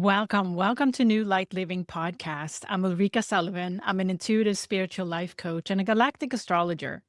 Welcome to New Light Living Podcast. I'm Ulrika Sullivan. I'm an intuitive spiritual life coach and a galactic astrologer.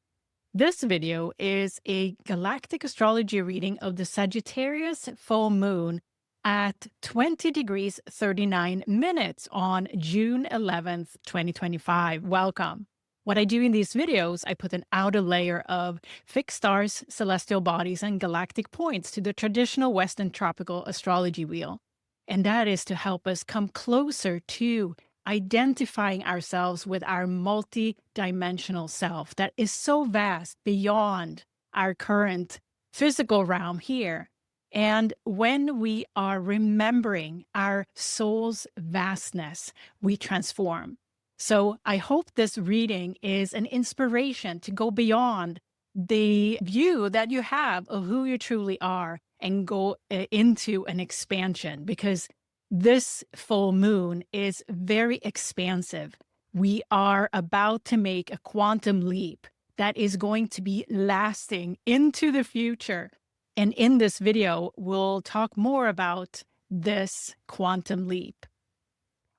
This video is a galactic astrology reading of the Sagittarius full moon at 20 degrees 39 minutes on June 11th, 2025. Welcome. What I do in these videos, I put an outer layer of fixed stars, celestial bodies, and galactic points to the traditional Western tropical astrology wheel. And that is to help us come closer to identifying ourselves with our multi-dimensional self that is so vast beyond our current physical realm here. And when we are remembering our soul's vastness, we transform. So I hope this reading is an inspiration to go beyond the view that you have of who you truly are and go into an expansion, because this full moon is very expansive. We are about to make a quantum leap that is going to be lasting into the future. And in this video, we'll talk more about this quantum leap.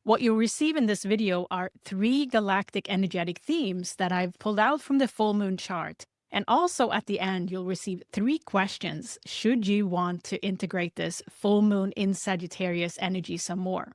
What you'll receive in this video are 3 galactic energetic themes that I've pulled out from the full moon chart. And also at the end, you'll receive 3 questions should you want to integrate this full moon in Sagittarius energy some more.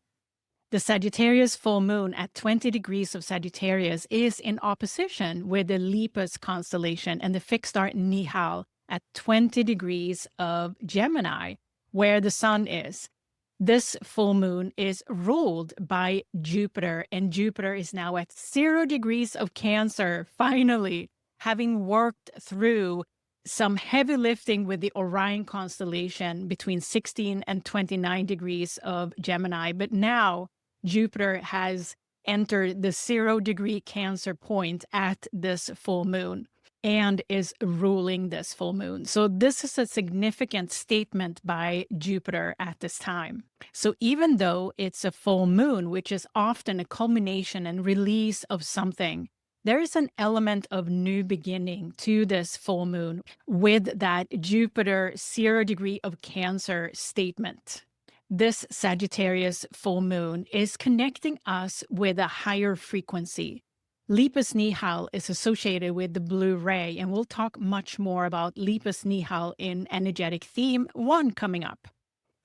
The Sagittarius full moon at 20 degrees of Sagittarius is in opposition with the Lepus constellation and the fixed star Nihal at 20 degrees of Gemini, where the sun is. This full moon is ruled by Jupiter, and Jupiter is now at 0 degrees of Cancer, finally, having worked through some heavy lifting with the Orion constellation between 16 and 29 degrees of Gemini. But now Jupiter has entered the 0 degree Cancer point at this full moon and is ruling this full moon. So this is a significant statement by Jupiter at this time. So even though it's a full moon, which is often a culmination and release of something, there is an element of new beginning to this full moon with that Jupiter 0 degree of Cancer statement. This Sagittarius full moon is connecting us with a higher frequency. Lepus-Nihal is associated with the blue ray, and we'll talk much more about Lepus-Nihal in Energetic Theme 1 coming up.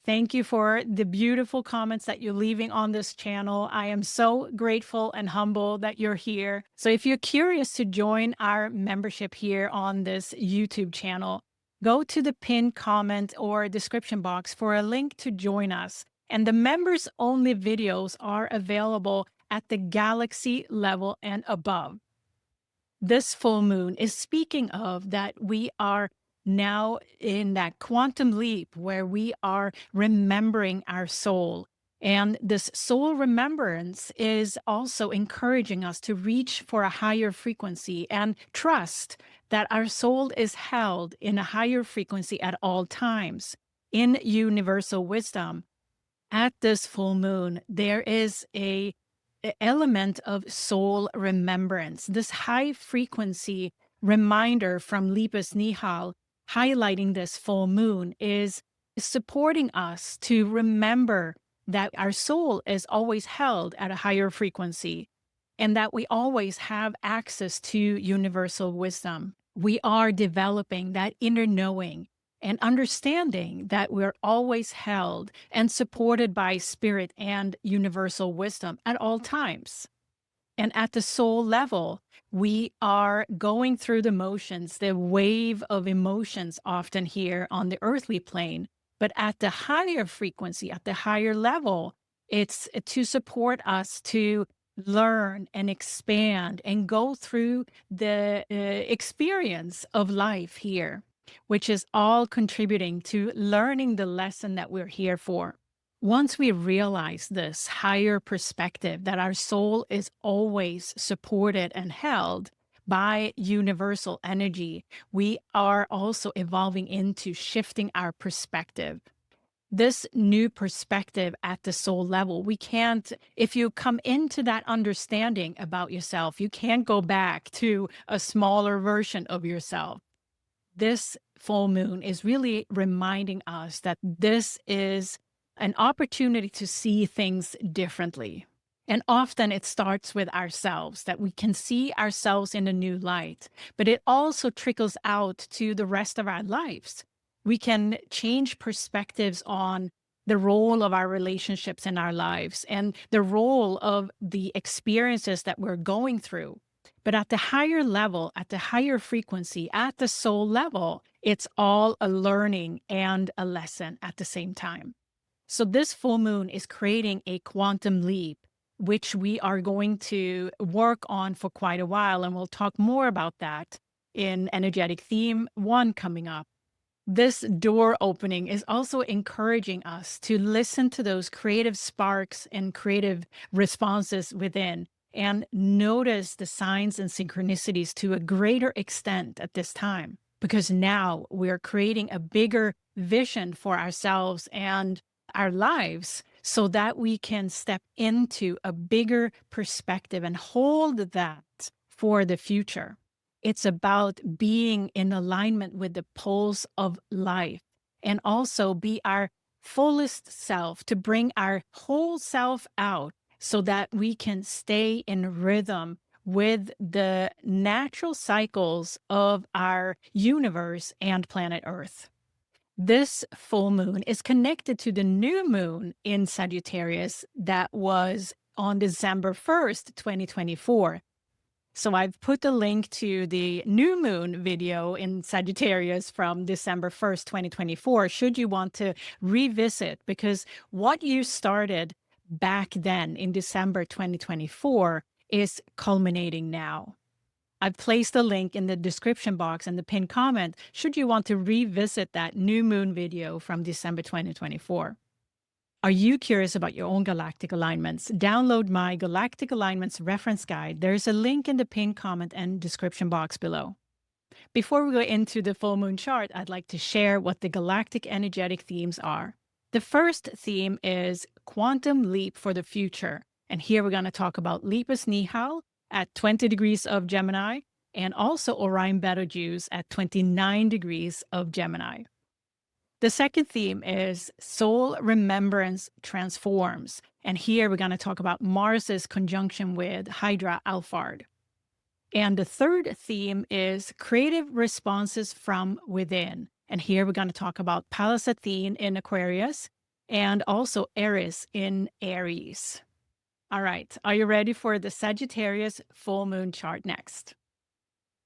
Thank you for the beautiful comments that you're leaving on this channel. I am so grateful and humble that you're here. So if you're curious to join our membership here on this YouTube channel, go to the pinned comment or description box for a link to join us. And the members only videos are available at the galaxy level and above. This full moon is speaking of that we are now in that quantum leap where we are remembering our soul. And this soul remembrance is also encouraging us to reach for a higher frequency and trust that our soul is held in a higher frequency at all times. In universal wisdom, at this full moon, there is an element of soul remembrance. This high frequency reminder from Lepus-Nihal highlighting this full moon is supporting us to remember that our soul is always held at a higher frequency and that we always have access to universal wisdom. We are developing that inner knowing and understanding that we're always held and supported by spirit and universal wisdom at all times. And at the soul level, we are going through the motions, the wave of emotions often here on the earthly plane. But at the higher frequency, at the higher level, it's to support us to learn and expand and go through the experience of life here, which is all contributing to learning the lesson that we're here for. Once we realize this higher perspective that our soul is always supported and held by universal energy, we are also evolving into shifting our perspective. This new perspective at the soul level, we can't, if you come into that understanding about yourself, you can't go back to a smaller version of yourself. This full moon is really reminding us that this is an opportunity to see things differently. And often it starts with ourselves, that we can see ourselves in a new light, but it also trickles out to the rest of our lives. We can change perspectives on the role of our relationships in our lives and the role of the experiences that we're going through. But at the higher level, at the higher frequency, at the soul level, it's all a learning and a lesson at the same time. So this full moon is creating a quantum leap, which we are going to work on for quite a while. And we'll talk more about that in Energetic Theme 1 coming up. This door opening is also encouraging us to listen to those creative sparks and creative responses within and notice the signs and synchronicities to a greater extent at this time, because now we're creating a bigger vision for ourselves and our lives so that we can step into a bigger perspective and hold that for the future. It's about being in alignment with the pulse of life and also be our fullest self, to bring our whole self out so that we can stay in rhythm with the natural cycles of our universe and planet Earth. This full moon is connected to the new moon in Sagittarius that was on December 1st, 2024. So I've put a link to the new moon video in Sagittarius from December 1st, 2024, should you want to revisit, because what you started back then in December 2024 is culminating now. I've placed a link in the description box and the pinned comment should you want to revisit that new moon video from December 2024. Are you curious about your own galactic alignments? Download my Galactic Alignments reference guide. There's a link in the pinned comment and description box below. Before we go into the full moon chart, I'd like to share what the galactic energetic themes are. The first theme is quantum leap for the future. And here we're going to talk about Lepus-Nihal at 20 degrees of Gemini and also Orion-Betelgeuse at 29 degrees of Gemini. The second theme is Soul Remembrance Transforms. And here we're going to talk about Mars's conjunction with Hydra-Alphard. And the third theme is Creative Responses from Within. And here we're going to talk about Pallas Athene in Aquarius and also Eris in Aries. All right, are you ready for the Sagittarius full moon chart next?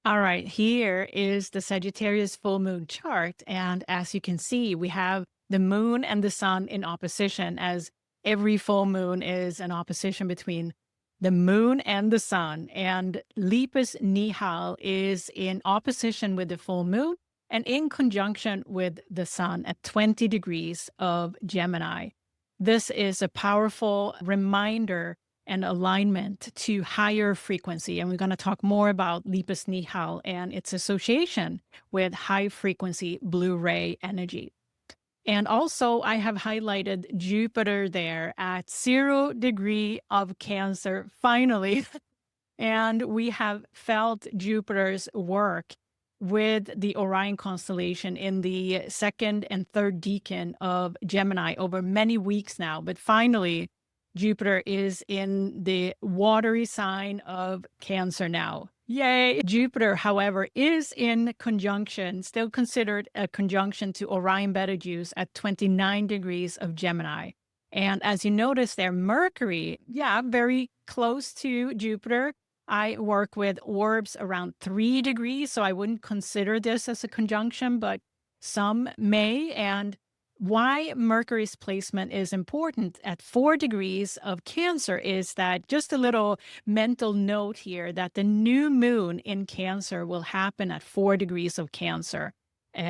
All right, here is the Sagittarius full moon chart. And as you can see, we have the moon and the sun in opposition, as every full moon is an opposition between the moon and the sun. And Lepus-Nihal is in opposition with the full moon and in conjunction with the sun at 20 degrees of Gemini. This is a powerful reminder and alignment to higher frequency. And we're going to talk more about Lepus-Nihal and its association with high frequency blue ray energy. And also I have highlighted Jupiter there at 0 degree of Cancer, finally. And we have felt Jupiter's work with the Orion constellation in the second and third decan of Gemini over many weeks now. But finally, Jupiter is in the watery sign of Cancer now. Yay! Jupiter, however, is in conjunction, still considered a conjunction to Orion-Betelgeuse at 29 degrees of Gemini. And as you notice there, Mercury, very close to Jupiter. I work with orbs around 3 degrees, so I wouldn't consider this as a conjunction, but some may. And why Mercury's placement is important at 4 degrees of Cancer is that, just a little mental note here, that the new moon in Cancer will happen at 4 degrees of Cancer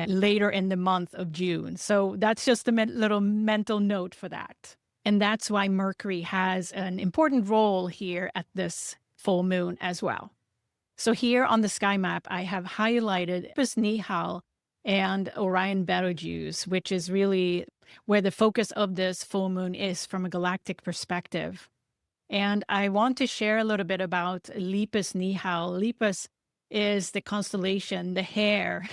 later in the month of June. So that's just a little mental note for that. And that's why Mercury has an important role here at this full moon as well. So here on the sky map, I have highlighted Lepus-Nihal and Orion-Betelgeuse, which is really where the focus of this full moon is from a galactic perspective. And I want to share a little bit about Lepus-Nihal. Lepus is the constellation, the Hare,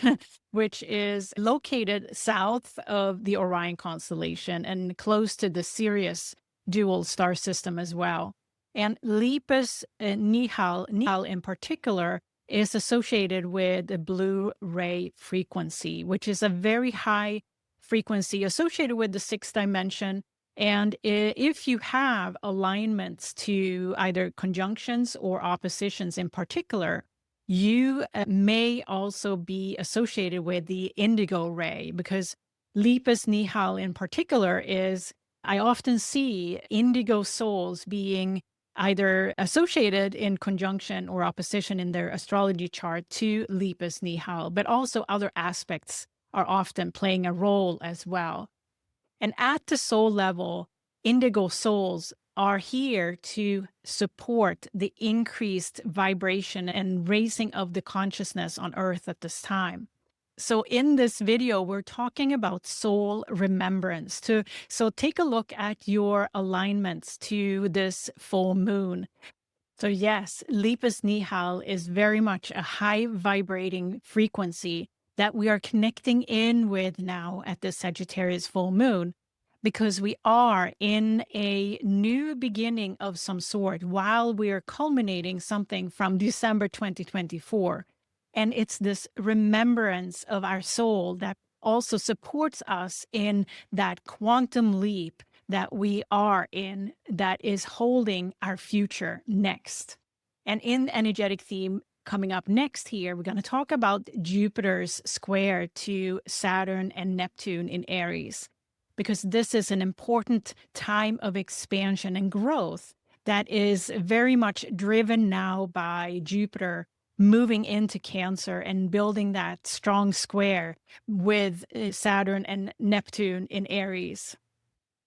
which is located south of the Orion constellation and close to the Sirius dual star system as well. And Lepus-Nihal in particular is associated with the blue ray frequency, which is a very high frequency associated with the sixth dimension. And if you have alignments to either conjunctions or oppositions in particular, you may also be associated with the indigo ray, because Lepus-Nihal in particular is, I often see indigo souls being either associated in conjunction or opposition in their astrology chart to Lepus-Nihal, but also other aspects are often playing a role as well. And at the soul level, indigo souls are here to support the increased vibration and raising of the consciousness on Earth at this time. So in this video, we're talking about soul remembrance. So take a look at your alignments to this full moon. So yes, Lepus-Nihal is very much a high vibrating frequency that we are connecting in with now at the Sagittarius full moon, because we are in a new beginning of some sort while we are culminating something from December 2024. And it's this remembrance of our soul that also supports us in that quantum leap that we are in, that is holding our future next. And in energetic theme coming up next here, we're going to talk about Jupiter's square to Saturn and Neptune in Aries, because this is an important time of expansion and growth that is very much driven now by Jupiter moving into Cancer and building that strong square with Saturn and Neptune in Aries,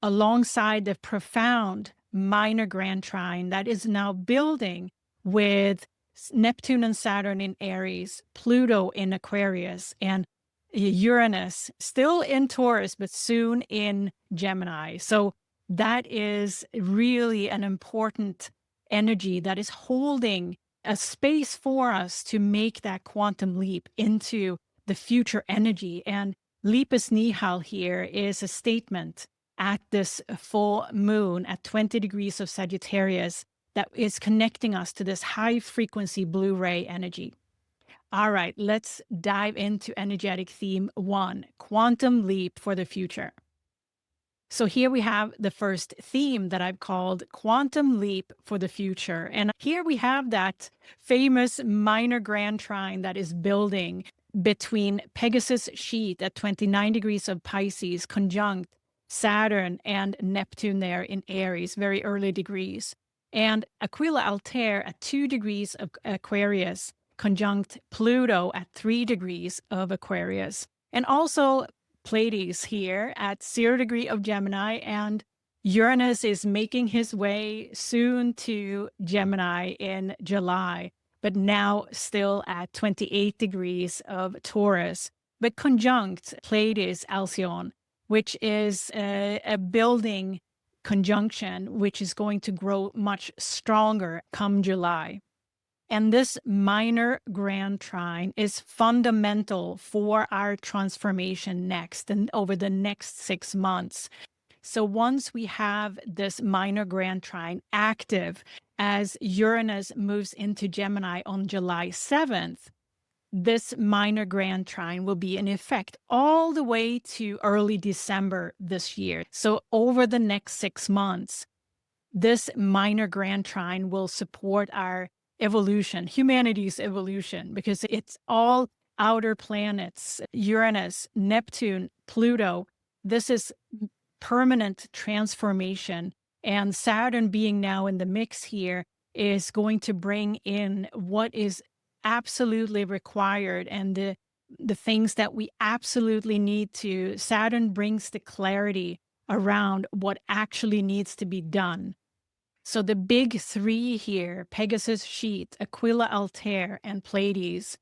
alongside the profound minor grand trine that is now building with Neptune and Saturn in Aries, Pluto in Aquarius, and Uranus still in Taurus, but soon in Gemini. So that is really an important energy that is holding a space for us to make that quantum leap into the future energy. And Lepus-Nihal here is a statement at this full moon at 20 degrees of Sagittarius that is connecting us to this high frequency blue ray energy. All right, let's dive into energetic theme 1, quantum leap for the future. So here we have the first theme that I've called Quantum Leap for the Future. And here we have that famous minor grand trine that is building between Pegasus sheet at 29 degrees of Pisces, conjunct Saturn and Neptune there in Aries, very early degrees. And Aquila Altair at 2 degrees of Aquarius, conjunct Pluto at 3 degrees of Aquarius. And also Pleiades here at 0 degree of Gemini, and Uranus is making his way soon to Gemini in July, but now still at 28 degrees of Taurus, but conjunct Pleiades Alcyon, which is a building conjunction, which is going to grow much stronger come July. And this minor grand trine is fundamental for our transformation next and over the next 6 months. So once we have this minor grand trine active as Uranus moves into Gemini on July 7th, this minor grand trine will be in effect all the way to early December this year. So over the next 6 months, this minor grand trine will support our evolution, humanity's evolution, because it's all outer planets, Uranus, Neptune, Pluto. This is permanent transformation. And Saturn being now in the mix here is going to bring in what is absolutely required and the things that we absolutely need to. Saturn brings the clarity around what actually needs to be done. So the big three here, Pegasus sheet, Aquila Altair, and Pleiades.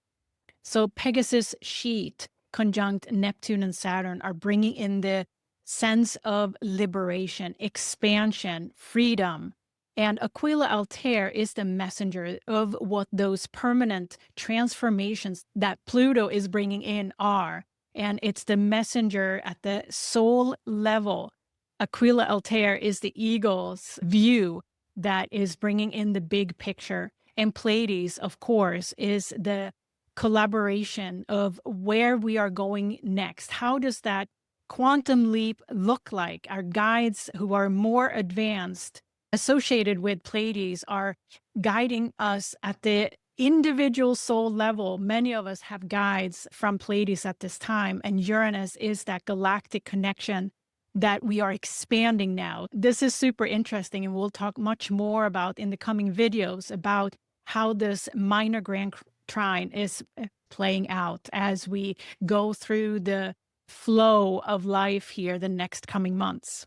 So Pegasus sheet conjunct Neptune and Saturn are bringing in the sense of liberation, expansion, freedom. And Aquila Altair is the messenger of what those permanent transformations that Pluto is bringing in are. And it's the messenger at the soul level. Aquila Altair is the eagle's view that is bringing in the big picture. And Pleiades, of course, is the collaboration of where we are going next. How does that quantum leap look like? Our guides who are more advanced associated with Pleiades are guiding us at the individual soul level. Many of us have guides from Pleiades at this time, and Uranus is that galactic connection that we are expanding now. This is super interesting, and we'll talk much more about in the coming videos about how this minor grand trine is playing out as we go through the flow of life here the next coming months.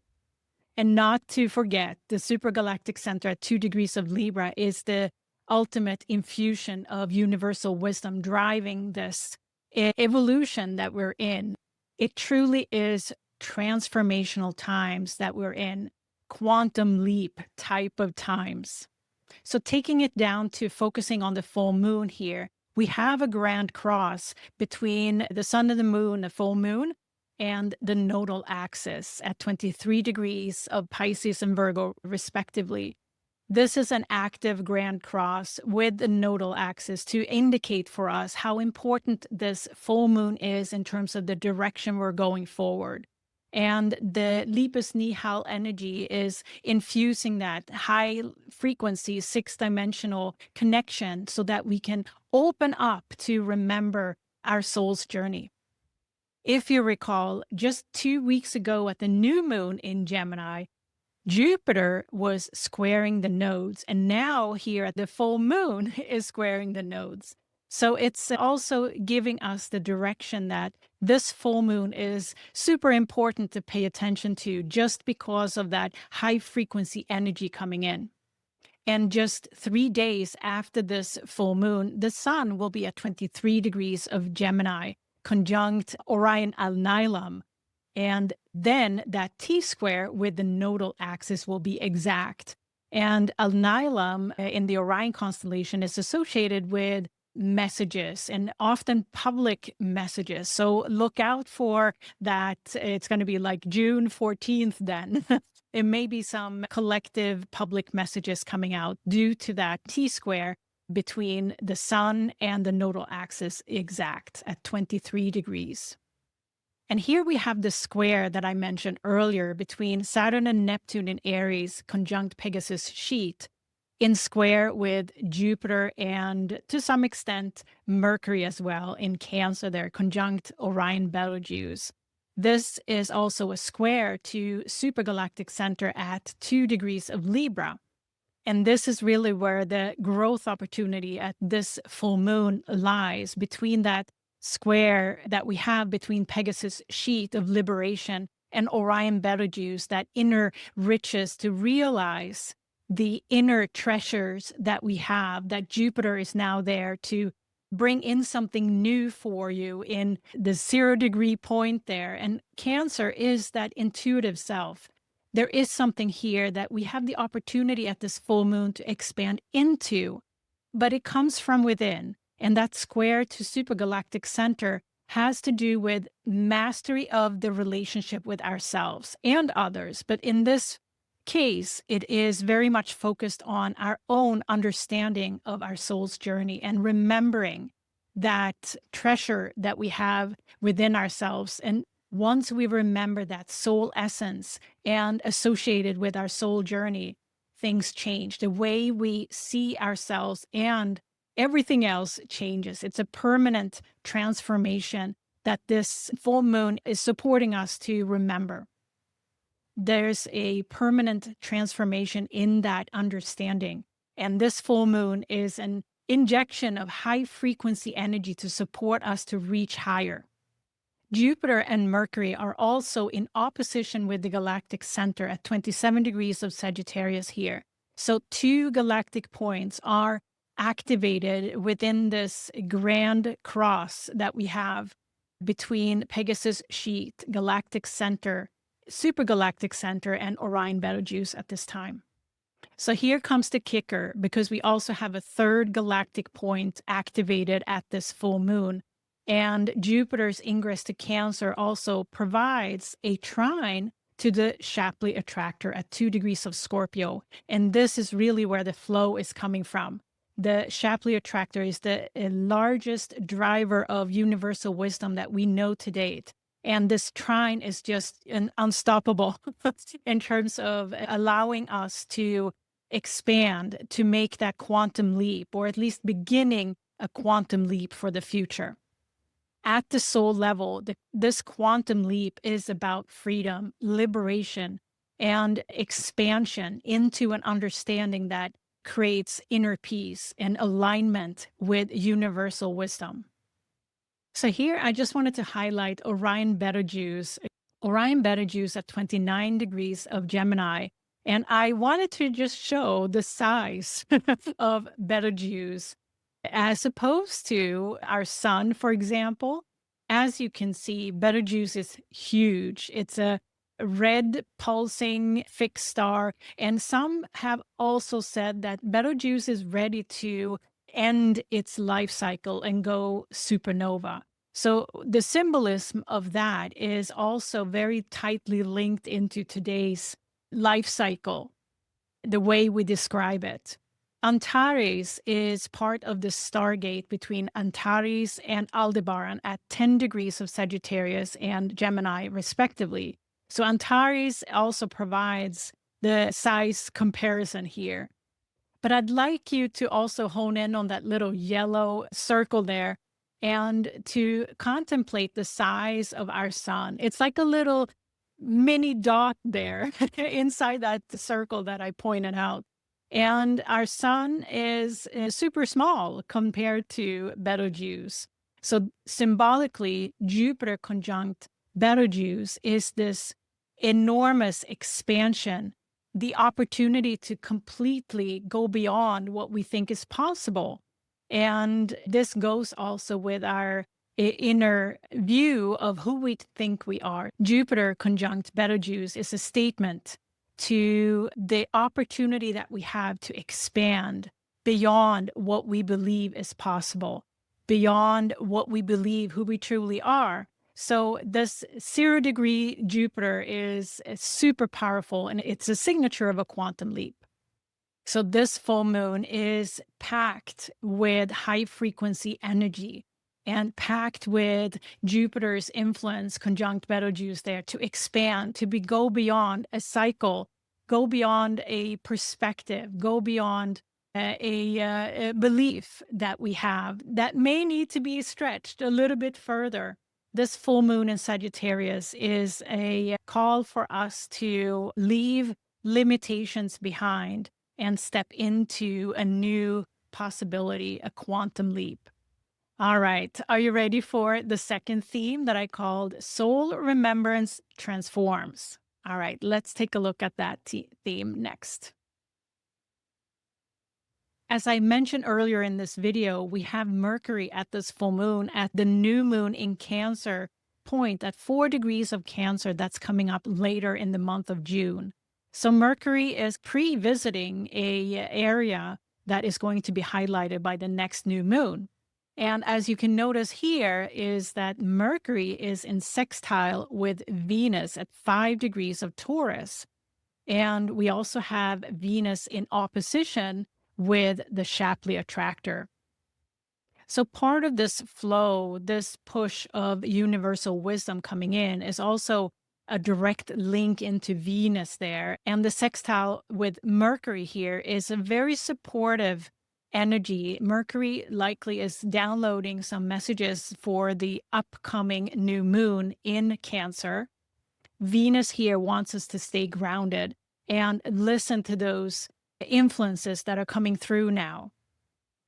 And not to forget, the supergalactic center at 2 degrees of Libra is the ultimate infusion of universal wisdom driving this evolution that we're in. It truly is transformational times that we're in, quantum leap type of times. So taking it down to focusing on the full moon here, we have a grand cross between the sun and the moon, the full moon, and the nodal axis at 23 degrees of Pisces and Virgo, respectively. This is an active grand cross with the nodal axis to indicate for us how important this full moon is in terms of the direction we're going forward. And the Lepus-Nihal energy is infusing that high frequency, 6-dimensional connection so that we can open up to remember our soul's journey. If you recall, just 2 weeks ago at the new moon in Gemini, Jupiter was squaring the nodes, and now here at the full moon is squaring the nodes. So it's also giving us the direction that this full moon is super important to pay attention to just because of that high frequency energy coming in. And just 3 days after this full moon, the sun will be at 23 degrees of Gemini, conjunct Orion-Alnilam. And then that T-square with the nodal axis will be exact. And Alnilam in the Orion constellation is associated with messages and often public messages. So look out for that. It's going to be like June 14th then. It may be some collective public messages coming out due to that T-square between the sun and the nodal axis exact at 23 degrees. And here we have the square that I mentioned earlier between Saturn and Neptune in Aries, conjunct Pegasus sheet, in square with Jupiter and to some extent Mercury as well in Cancer there, conjunct Orion-Betelgeuse. This is also a square to supergalactic center at 2 degrees of Libra. And this is really where the growth opportunity at this full moon lies, between that square that we have between Pegasus sheet of liberation and Orion-Betelgeuse, that inner riches to realize the inner treasures that we have, that Jupiter is now there to bring in something new for you in the 0 degree point there. And Cancer is that intuitive self. There is something here that we have the opportunity at this full moon to expand into, but it comes from within. And that square to supergalactic center has to do with mastery of the relationship with ourselves and others. But in this case, it is very much focused on our own understanding of our soul's journey and remembering that treasure that we have within ourselves. And once we remember that soul essence and associated with our soul journey, things change. The way we see ourselves and everything else changes. It's a permanent transformation that this full moon is supporting us to remember. There's a permanent transformation in that understanding. And this full moon is an injection of high frequency energy to support us to reach higher. Jupiter and Mercury are also in opposition with the galactic center at 27 degrees of Sagittarius here. So 2 galactic points are activated within this grand cross that we have between Pegasus sheet, galactic center, supergalactic center, and Orion-Betelgeuse at this time. So here comes the kicker, because we also have a third galactic point activated at this full moon. And Jupiter's ingress to Cancer also provides a trine to the Shapley Attractor at 2 degrees of Scorpio. And this is really where the flow is coming from. The Shapley Attractor is the largest driver of universal wisdom that we know to date. And this trine is just unstoppable in terms of allowing us to expand, to make that quantum leap, or at least beginning a quantum leap for the future. At the soul level, this quantum leap is about freedom, liberation, and expansion into an understanding that creates inner peace and alignment with universal wisdom. So here I just wanted to highlight Orion-Betelgeuse. Orion-Betelgeuse at 29 degrees of Gemini. And I wanted to just show the size of Betelgeuse as opposed to our sun, for example. As you can see, Betelgeuse is huge. It's a red pulsing fixed star. And some have also said that Betelgeuse is ready to end its life cycle and go supernova. So the symbolism of that is also very tightly linked into today's life cycle, the way we describe it. Antares is part of the stargate between Antares and Aldebaran at 10 degrees of Sagittarius and Gemini, respectively. So Antares also provides the size comparison here. But I'd like you to also hone in on that little yellow circle there and to contemplate the size of our sun. It's like a little mini dot there inside that circle that I pointed out. And our sun is super small compared to Betelgeuse. So symbolically, Jupiter conjunct Betelgeuse is this enormous expansion, the opportunity to completely go beyond what we think is possible. And this goes also with our inner view of who we think we are. Jupiter conjunct Betelgeuse is a statement to the opportunity that we have to expand beyond what we believe is possible, beyond what we believe who we truly are. So this 0-degree Jupiter is super powerful, and it's a signature of a quantum leap. So this full moon is packed with high frequency energy and packed with Jupiter's influence conjunct Betelgeuse there to expand, to go beyond a cycle, go beyond a perspective, go beyond a belief that we have that may need to be stretched a little bit further. This full moon in Sagittarius is a call for us to leave limitations behind and step into a new possibility, a quantum leap. All right, are you ready for the second theme that I called Soul Remembrance Transforms? All right, let's take a look at that theme next. As I mentioned earlier in this video, we have Mercury at this full moon at the new moon in Cancer point at 4 degrees of Cancer that's coming up later in the month of June. So Mercury is pre-visiting an area that is going to be highlighted by the next new moon. And as you can notice here is that Mercury is in sextile with Venus at 5 degrees of Taurus. And we also have Venus in opposition with the Shapley Attractor. So part of this flow, this push of universal wisdom coming in is also a direct link into Venus there. And the sextile with Mercury here is a very supportive energy. Mercury likely is downloading some messages for the upcoming new moon in Cancer. Venus here wants us to stay grounded and listen to those influences that are coming through now.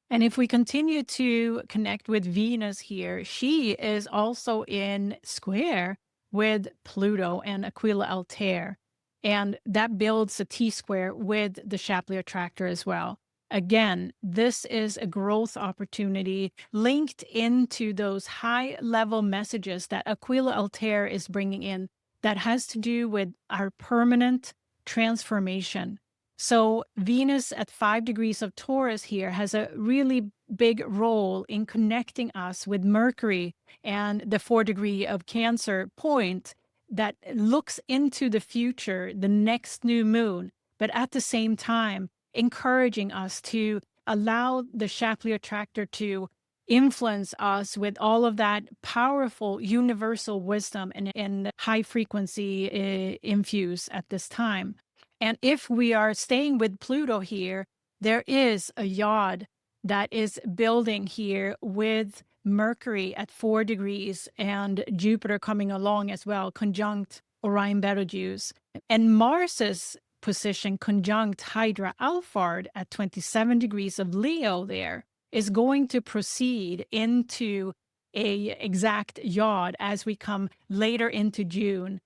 And if we continue to connect with Venus here, she is also in square with Pluto and Aquila-Altair. And that builds a T-square with the Shapley Attractor as well. Again, this is a growth opportunity linked into those high-level messages that Aquila-Altair is bringing in that has to do with our permanent transformation. So Venus at 5 degrees of Taurus here has a really big role in connecting us with Mercury and the 4 degree of Cancer point that looks into the future, the next new moon, but at the same time, encouraging us to allow the Shapley Attractor to influence us with all of that powerful universal wisdom and high frequency infuse at this time. And if we are staying with Pluto here, there is a yod that is building here with Mercury at 4 degrees and Jupiter coming along as well, conjunct Orion-Betelgeuse. And Mars's position conjunct Hydra-Alphard at 27 degrees of Leo there is going to proceed into a exact yod as we come later into June.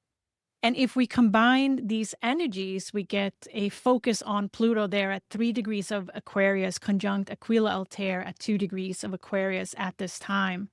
And if we combine these energies, we get a focus on Pluto there at 3 degrees of Aquarius, conjunct Aquila Altair at 2 degrees of Aquarius at this time.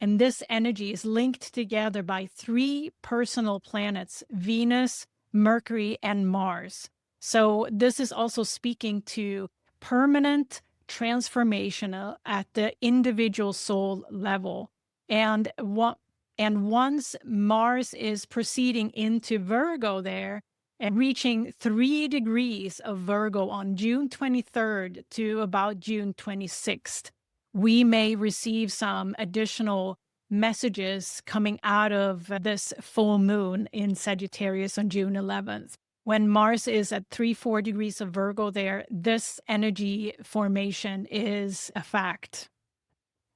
And this energy is linked together by 3 personal planets, Venus, Mercury, and Mars. So this is also speaking to permanent transformation at the individual soul level. And once Mars is proceeding into Virgo there and reaching 3 degrees of Virgo on June 23rd to about June 26th, we may receive some additional messages coming out of this full moon in Sagittarius on June 11th. When Mars is at 3-4 degrees of Virgo there, this energy formation is a fact.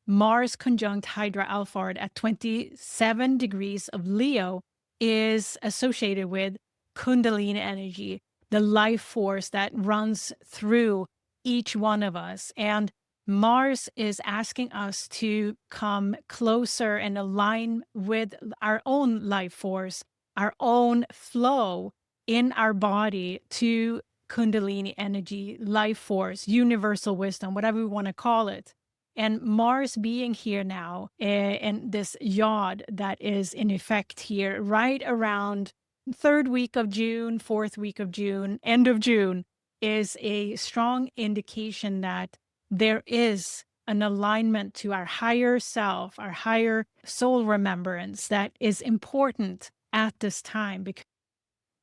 Mars conjunct Hydra-Alphard at 27 degrees of Leo is associated with Kundalini energy, the life force that runs through each one of us. And Mars is asking us to come closer and align with our own life force, our own flow in our body to Kundalini energy, life force, universal wisdom, whatever we want to call it. And Mars being here now, and this yod that is in effect here right around 3rd week of June, 4th week of June, end of June, is a strong indication that there is an alignment to our higher self, our higher soul remembrance that is important at this time.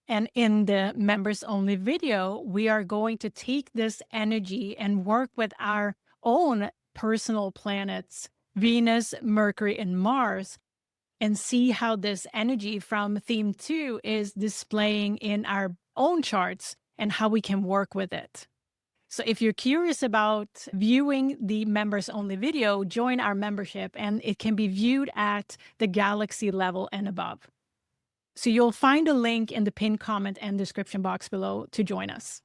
And in the members only video, we are going to take this energy and work with our own personal planets, Venus, Mercury, and Mars, and see how this energy from theme 2 is displaying in our own charts and how we can work with it. So if you're curious about viewing the members only video, join our membership, and it can be viewed at the galaxy level and above. So you'll find a link in the pinned comment and description box below to join us.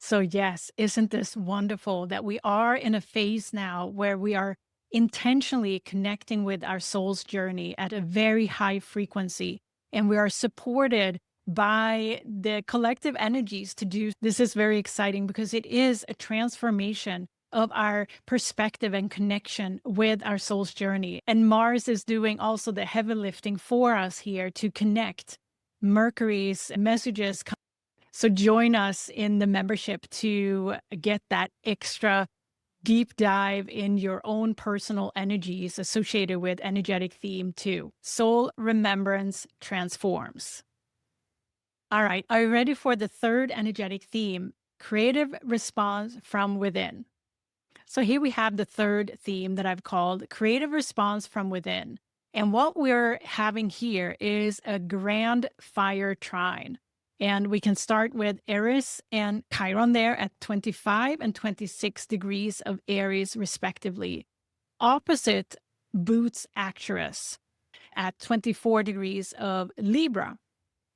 So yes, isn't this wonderful that we are in a phase now where we are intentionally connecting with our soul's journey at a very high frequency, and we are supported by the collective energies to do this. Is very exciting because it is a transformation of our perspective and connection with our soul's journey. And Mars is doing also the heavy lifting for us here to connect. Mercury's messages. So join us in the membership to get that extra deep dive in your own personal energies associated with energetic theme 2. Soul Remembrance Transforms. All right, are you ready for the 3rd energetic theme, creative response from within? So here we have the 3rd theme that I've called creative response from within. And what we're having here is a grand fire trine. And we can start with Eris and Chiron there at 25 and 26 degrees of Aries, respectively. Opposite Boots Actress at 24 degrees of Libra.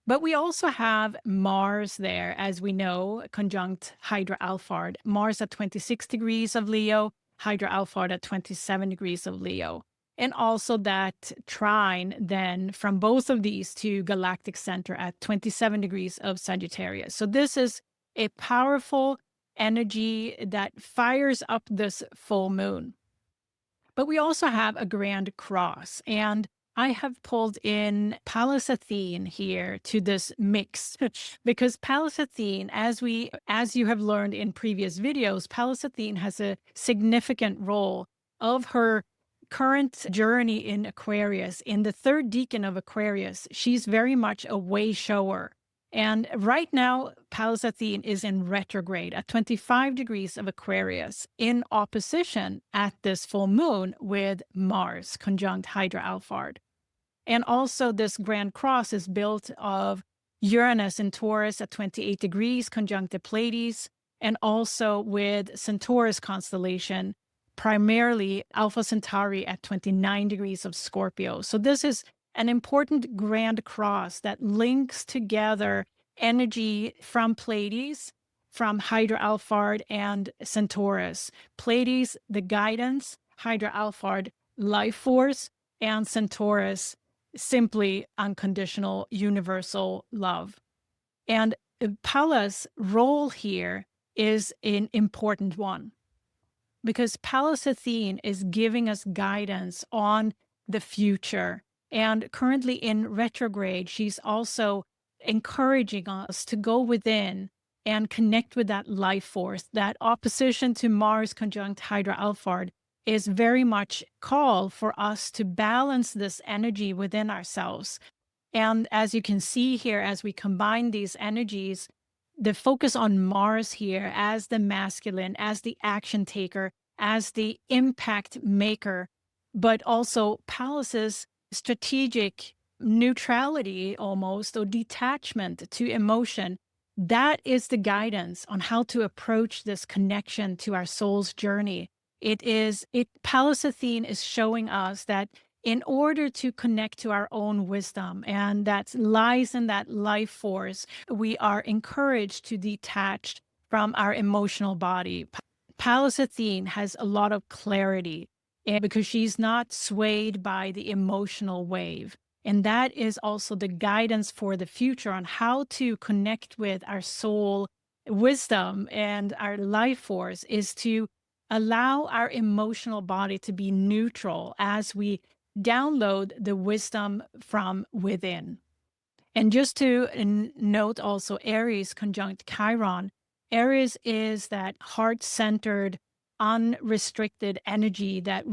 But we also have Mars there, as we know, conjunct Hydra-Alphard. Mars at 26 degrees of Leo, Hydra-Alphard at 27 degrees of Leo. And also that trine then from both of these to galactic center at 27 degrees of Sagittarius. So this is a powerful energy that fires up this full moon. But we also have a grand cross, and I have pulled in Pallas Athene here to this mix because Pallas Athene, as you have learned in previous videos, Pallas Athene has a significant role of her current journey in Aquarius. In the third decan of Aquarius, she's very much a way shower. And right now, Pallas Athene is in retrograde at 25 degrees of Aquarius in opposition at this full moon with Mars conjunct Hydra-Alphard. And also this Grand Cross is built of Uranus in Taurus at 28 degrees conjunct the Pleiades, and also with Centaurus constellation, primarily Alpha Centauri at 29 degrees of Scorpio. So this is an important Grand Cross that links together energy from Pleiades, from Hydra-Alphard and Centaurus. Pleiades, the guidance, Hydra-Alphard, life force, and Centaurus, simply unconditional universal love. And Pallas' role here is an important one because Pallas Athene is giving us guidance on the future. And currently in retrograde, she's also encouraging us to go within and connect with that life force. That opposition to Mars conjunct Hydra-Alphard is very much call for us to balance this energy within ourselves. And as you can see here, as we combine these energies, the focus on Mars here as the masculine, as the action taker, as the impact maker, but also Pallas's strategic neutrality almost, or detachment to emotion. That is the guidance on how to approach this connection to our soul's journey. Pallas Athene is showing us that in order to connect to our own wisdom, and that lies in that life force, we are encouraged to detach from our emotional body. Pallas Athene has a lot of clarity because she's not swayed by the emotional wave. And that is also the guidance for the future on how to connect with our soul wisdom and our life force, is to allow our emotional body to be neutral as we download the wisdom from within. And just to note also, Aries conjunct Chiron. Aries is that heart-centered, unrestricted energy that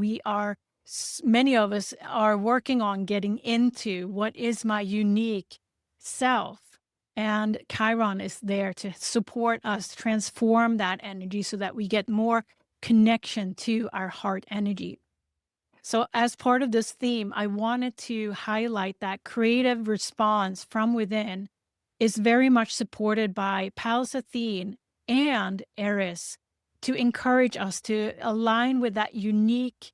many of us are working on getting into. What is my unique self? And Chiron is there to support us transform that energy so that we get more connection to our heart energy. So as part of this theme, I wanted to highlight that creative response from within is very much supported by Pallas Athene and Eris to encourage us to align with that unique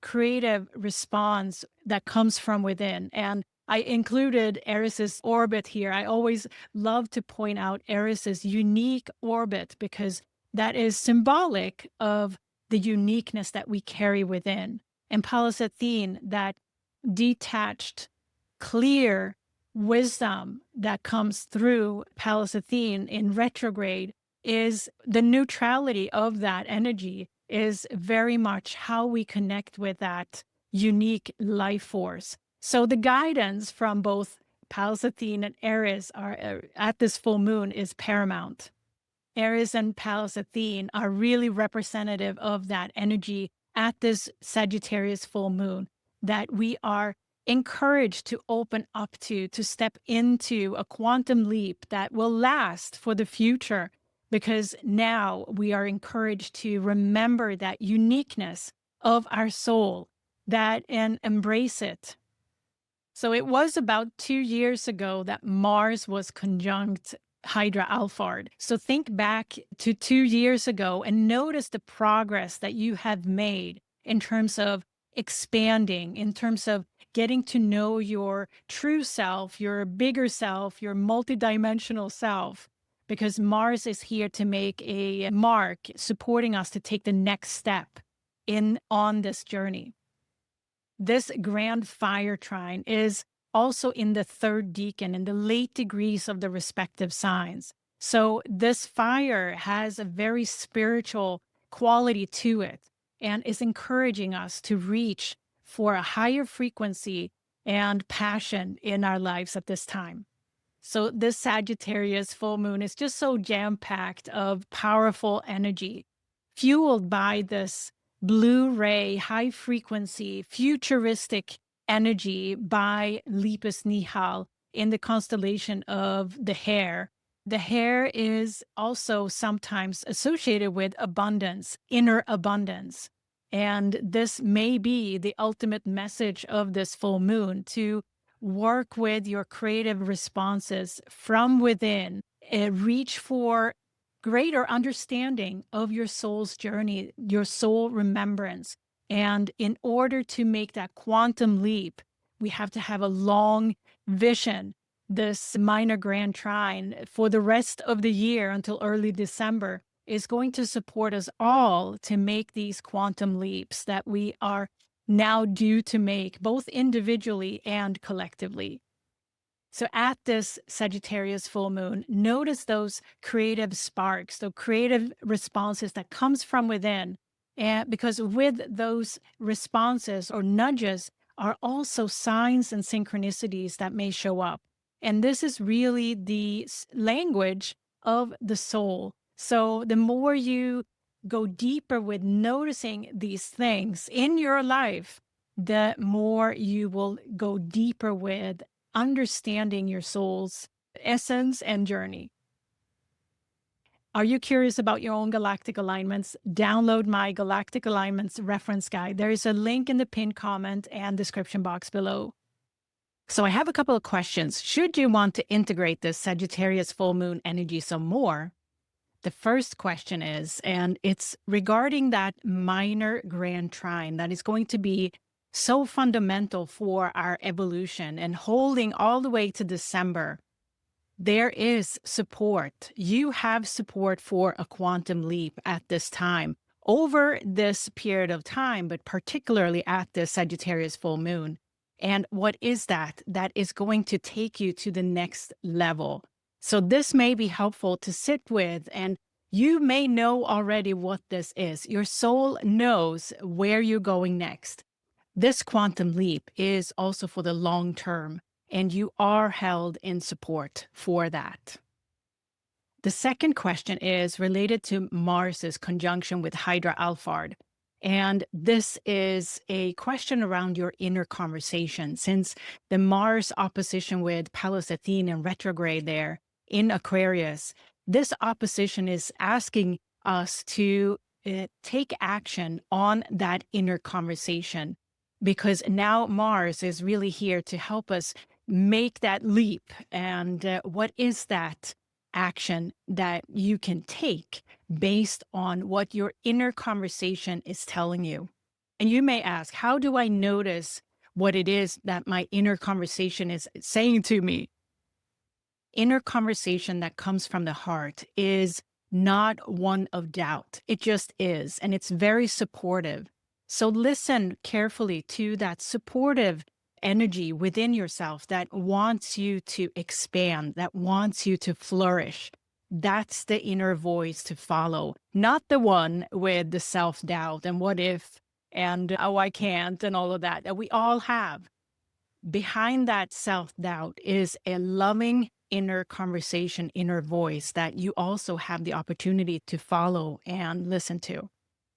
creative response that comes from within. And I included Eris's orbit here. I always love to point out Eris's unique orbit because that is symbolic of the uniqueness that we carry within. And Pallas Athene, that detached, clear wisdom that comes through Pallas Athene in retrograde, is the neutrality of that energy, is very much how we connect with that unique life force. So the guidance from both Pallas Athene and Eris are at this full moon is paramount. Eris and Pallas Athene are really representative of that energy at this Sagittarius full moon that we are encouraged to open up to step into a quantum leap that will last for the future, because now we are encouraged to remember that uniqueness of our soul, and embrace it. So it was about 2 years ago that Mars was conjunct Hydra-Alphard. So think back to 2 years ago and notice the progress that you have made in terms of expanding, in terms of getting to know your true self, your bigger self, your multidimensional self, because Mars is here to make a mark, supporting us to take the next step on this journey. This grand fire trine is also in the third decan, in the late degrees of the respective signs. So this fire has a very spiritual quality to it and is encouraging us to reach for a higher frequency and passion in our lives at this time. So this Sagittarius full moon is just so jam-packed of powerful energy, fueled by this blue ray, high frequency, futuristic energy by Lepus-Nihal in the constellation of the Hare. The Hare is also sometimes associated with abundance, inner abundance. And this may be the ultimate message of this full moon, to work with your creative responses from within, reach for greater understanding of your soul's journey, your soul remembrance. And in order to make that quantum leap, we have to have a long vision. This minor grand trine for the rest of the year until early December is going to support us all to make these quantum leaps that we are now due to make, both individually and collectively. So at this Sagittarius full moon, notice those creative sparks, those creative responses that comes from within. And because with those responses or nudges are also signs and synchronicities that may show up. And this is really the language of the soul. So the more you go deeper with noticing these things in your life, the more you will go deeper with understanding your soul's essence and journey. Are you curious about your own galactic alignments? Download my Galactic Alignments reference guide. There is a link in the pinned comment and description box below. So I have a couple of questions. Should you want to integrate this Sagittarius full moon energy some more? The first question is, and it's regarding that minor grand trine that is going to be so fundamental for our evolution and holding all the way to December. There is support. You have support for a quantum leap at this time, over this period of time, but particularly at this Sagittarius full moon. And what is that? That is going to take you to the next level. So this may be helpful to sit with, and you may know already what this is. Your soul knows where you're going next. This quantum leap is also for the long term, and you are held in support for that. The second question is related to Mars's conjunction with Hydra-Alphard. And this is a question around your inner conversation, since the Mars opposition with Pallas Athene and retrograde there in Aquarius, this opposition is asking us to take action on that inner conversation, because now Mars is really here to help us make that leap. And what is that action that you can take based on what your inner conversation is telling you? And you may ask, how do I notice what it is that my inner conversation is saying to me? Inner conversation that comes from the heart is not one of doubt. It just is, and it's very supportive. So listen carefully to that supportive energy within yourself that wants you to expand, that wants you to flourish. That's the inner voice to follow, not the one with the self-doubt and what if and oh, I can't and all of that we all have. Behind that self-doubt is a loving inner conversation, inner voice that you also have the opportunity to follow and listen to.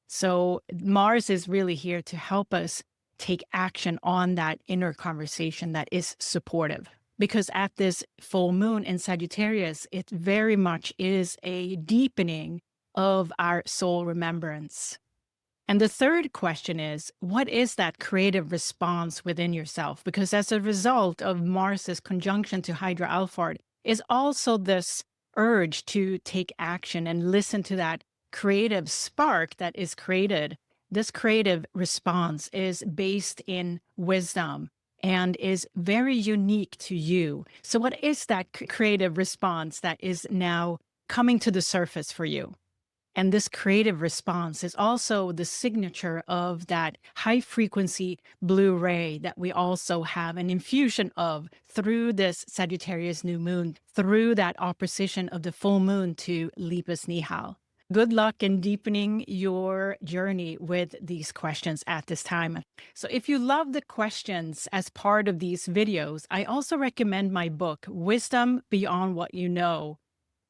So Mars is really here to help us take action on that inner conversation that is supportive. Because at this full moon in Sagittarius, it very much is a deepening of our soul remembrance. And the third question is, what is that creative response within yourself? Because as a result of Mars's conjunction to Hydra-Alphard is also this urge to take action and listen to that creative spark that is created. This creative response is based in wisdom and is very unique to you. So what is that creative response that is now coming to the surface for you? And this creative response is also the signature of that high frequency blue ray that we also have an infusion of through this Sagittarius new moon, through that opposition of the full moon to Lepus-Nihal. Good luck in deepening your journey with these questions at this time. So, if you love the questions as part of these videos, I also recommend my book, Wisdom Beyond What You Know: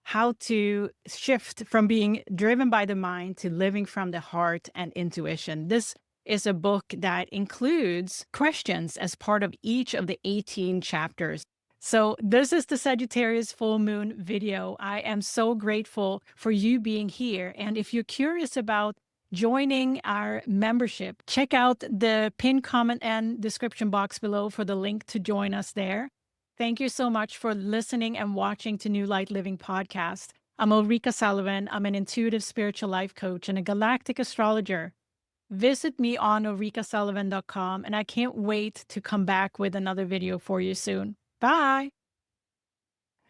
How to Shift from Being Driven by the Mind to Living from the Heart and Intuition. This is a book that includes questions as part of each of the 18 chapters. So this is the Sagittarius full moon video. I am so grateful for you being here. And if you're curious about joining our membership, check out the pinned comment and description box below for the link to join us there. Thank you so much for listening and watching to New Light Living Podcast. I'm Ulrika Sullivan. I'm an intuitive spiritual life coach and a galactic astrologer. Visit me on ulrikasullivan.com, and I can't wait to come back with another video for you soon. Bye.